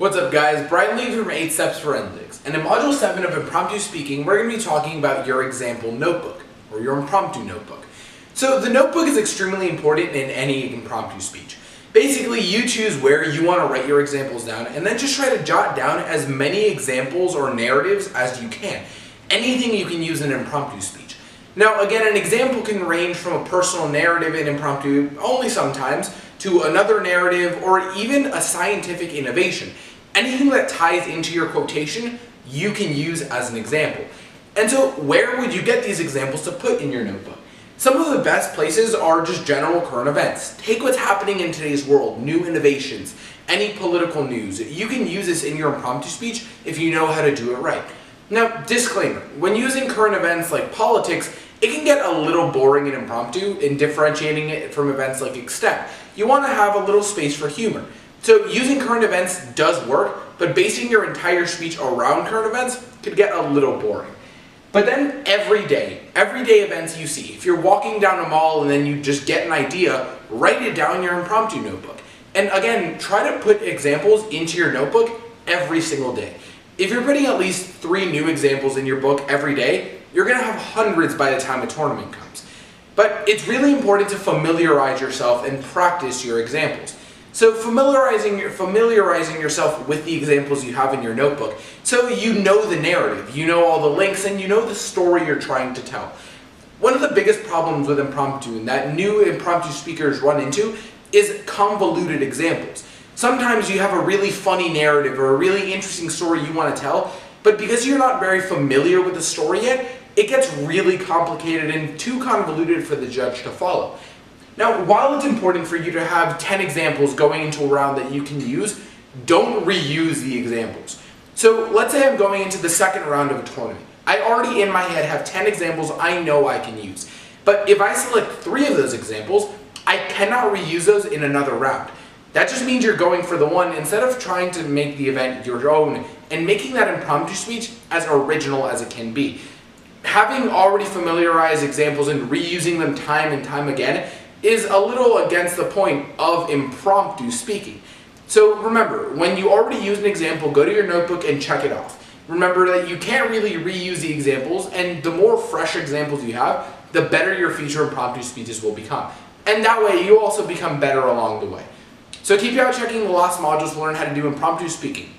What's up guys, Brian Lee from 8 Steps Forensics, and in Module 7 of Impromptu Speaking, we're going to be talking about your example notebook, or your impromptu notebook. So the notebook is extremely important in any impromptu speech. Basically, you choose where you want to write your examples down, and then just try to jot down as many examples or narratives as you can. Anything you can use in an impromptu speech. Now again, an example can range from a personal narrative in impromptu, only sometimes, to another narrative, or even a scientific innovation. Anything that ties into your quotation, you can use as an example. And so where would you get these examples to put in your notebook? Some of the best places are just general current events. Take what's happening in today's world, new innovations, any political news. You can use this in your impromptu speech if you know how to do it right. Now, disclaimer, when using current events like politics, it can get a little boring and impromptu in differentiating it from events like extemp. You want to have a little space for humor. So using current events does work, but basing your entire speech around current events could get a little boring. But then everyday events you see. If you're walking down a mall and then you just get an idea, write it down in your impromptu notebook. And again, try to put examples into your notebook every single day. If you're putting at least 3 new examples in your book every day, you're going to have hundreds by the time a tournament comes. But it's really important to familiarize yourself and practice your examples. So familiarizing yourself with the examples you have in your notebook, so you know the narrative, you know all the links, and you know the story you're trying to tell. One of the biggest problems with impromptu, and that new impromptu speakers run into, is convoluted examples. Sometimes you have a really funny narrative or a really interesting story you want to tell, but because you're not very familiar with the story yet, it gets really complicated and too convoluted for the judge to follow. Now, while it's important for you to have 10 examples going into a round that you can use, don't reuse the examples. So let's say I'm going into the second round of a tournament. I already in my head have 10 examples I know I can use. But if I select 3 of those examples, I cannot reuse those in another round. That just means you're going for the one instead of trying to make the event your own and making that impromptu speech as original as it can be. Having already familiarized examples and reusing them time and time again is a little against the point of impromptu speaking. So remember, when you already use an example, go to your notebook and check it off. Remember that you can't really reuse the examples, and the more fresh examples you have, the better your future impromptu speeches will become. And that way you also become better along the way. So keep out checking the last modules to learn how to do impromptu speaking.